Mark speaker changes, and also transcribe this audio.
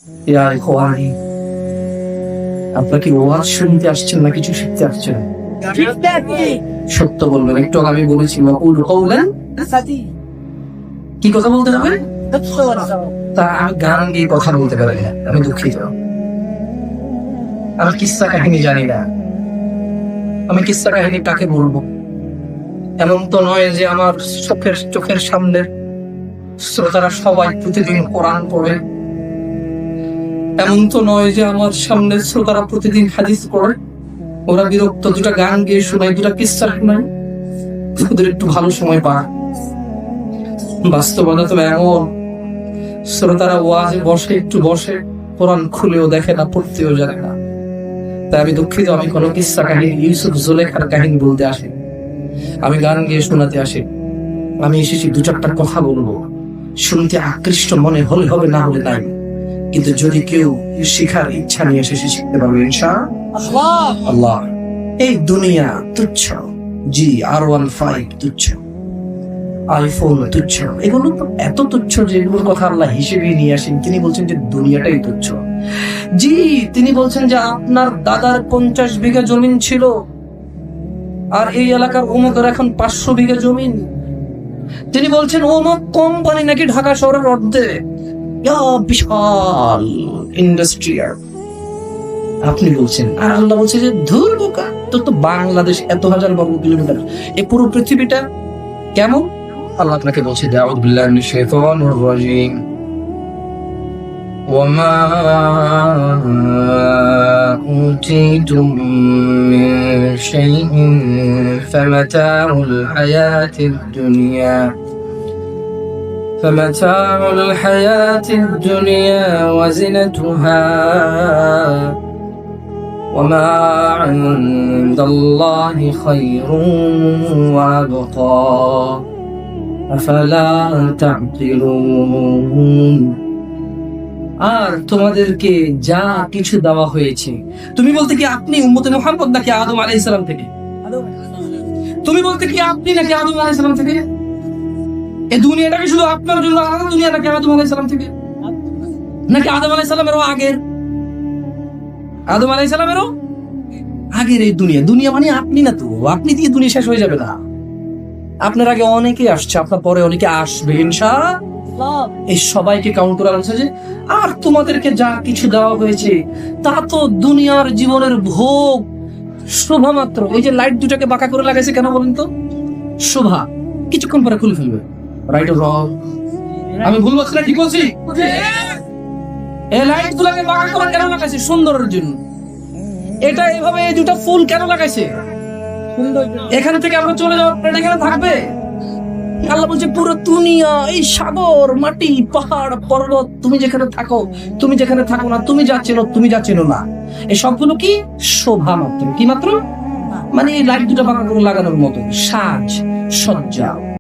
Speaker 1: ইয়া ইখওয়ানি, আপনারা কি ওয়াজ শুনতে আসছেন না কিছু শিখতে আসছেন? সত্য বলবেন। একটু আগে আমি বলেছি ওয়াকুল কওলান, কি কথা বলতে হবে? তা আমি গান গিয়ে কথা বলতে পারি না, আমি দুঃখিত। আমি কিস্সা কাহিনী জানি না, আমি কিস্সা কাহিনী কাকে বলবো? এমন তো নয় যে আমার চোখের সামনে শ্রোতারা সবাই প্রতিদিন কোরআন পড়ে, এমন তো নয় যে আমার সামনে শ্রোতারা প্রতিদিন হাদিস পড়ে। ওরা বিরক্ত, দুটা গান গিয়ে শোনায়, দুটা কিস্সা শোনায়, ওদের একটু ভালো সময় পায়। বাস্তবতা তো এমন, শ্রোতারা ওয়াজে বসে, একটু বসে, কোরআন খুলেও দেখে না, পড়তেও জানে না। তাই আমি দুঃখিত, আমি কোনো কিস্সা কাহিনী, ইউসুফ জুলেখার কাহিনী বলতে আসি, আমি গান গিয়ে শোনাতে আসি। আমি এসেছি দু চারটা কথা বলবো, শুনতে আকৃষ্ট মনে হলে হবে, না হলে নাই। কিন্তু যদি কেউ শিখার ইচ্ছা নিয়ে এসে শিখতে পারবে ইনশাআল্লাহ। এই দুনিয়া তুচ্ছ, জি R15 তুচ্ছ, আইফোন তুচ্ছ, এগুলো তো এত তুচ্ছ যে এগুলোর কথা আল্লাহ হিসেবে নিয়ে আসেন। তিনি বলছেন যে দুনিয়াটাই তুচ্ছ। জি, তিনি বলছেন যে আপনার দাদার 50 বিঘা জমিন ছিল, আর এই এলাকার অমুকের এখন 500 বিঘা জমিন। তিনি বলছেন অমুক কোম্পানি নাকি ঢাকা শহরের অর্ধেক, বিশাল ইন্ডাস্ট্রিয়াল। আপনি বলছেন, আর আল্লাহ বলছে যে ধুর বোকা, তোর তো বাংলাদেশ এত হাজার বর্গ কিলোমিটার, এই পুরো পৃথিবীটা কেমন? আল্লাহ আপনাকে বলছে আউযু বিল্লাহি মিনাশ শাইতানির রাজীম, ওয়ামা উতীতুম মিন শাইইন ফামাতাউল হায়াতিদ দুনিয়া فمتاع الحياة الدنيا وزنتها وما عند الله خير وأبقى أفلا تعقلون। আর তোমাদেরকে যা কিছু দেওয়া হয়েছে, তুমি বলতে কি আপনি উম্মতে মুহাম্মদ নাকি আদম আলাইহিস সালাম থেকে? তুমি বলতে কি আপনি নাকি আদম আলাইহিস সালাম থেকে? এই দুনিয়াটা কি শুধু আপনার জন্য আলাদা দুনিয়া নাকি আদম আলাইহিস সালাম থেকে? নাকি আদম আলাইহিস সালামেরও আগের? আদম আলাইহিস সালামেরও আগের এই দুনিয়া। দুনিয়া মানে আপনি না তো, আপনি দিয়ে দুনিয়া শেষ হয়ে যাবে না। আপনার আগে অনেকে আসছে, আপনার পরে অনেকে আসবে ইনশাআল্লাহ। এই সবাইকে কাউন্ট করা হচ্ছে যে আর তোমাদেরকে যা কিছু দেওয়া হয়েছে তা তো দুনিয়ার জীবনের ভোগ, শোভা মাত্র। এই যে লাইট দুটাকে বাঁকা করে লাগাইছে কেন বলেন তো? শোভা, কিছুক্ষণ পরে খুলে ফেলবে। Right or wrong? আমি ভুল বলছি না ঠিক বলছি? এই লাইট গুলোকে বাঁকা করে কেন লাগাইছে? সুন্দরের জন্য। এটা এইভাবে এই দুটো ফুল কেন লাগাইছে? এখান থেকে আমরা চলে যাবো, এটা কেন থাকবে? আল্লাহ বলছে পুরো দুনিয়া, এই সাগর, মাটি, পাহাড়, পর্বত, তুমি যেখানে থাকো, তুমি যেখানে থাকো না, তুমি যা চেনো, তুমি যা চেনো না, এই সবগুলো কি শোভা মাত্র। কি মাত্র? মানে এই লাইট দুটো বাঁকা করে লাগানোর মতো সাজ সজ্জা।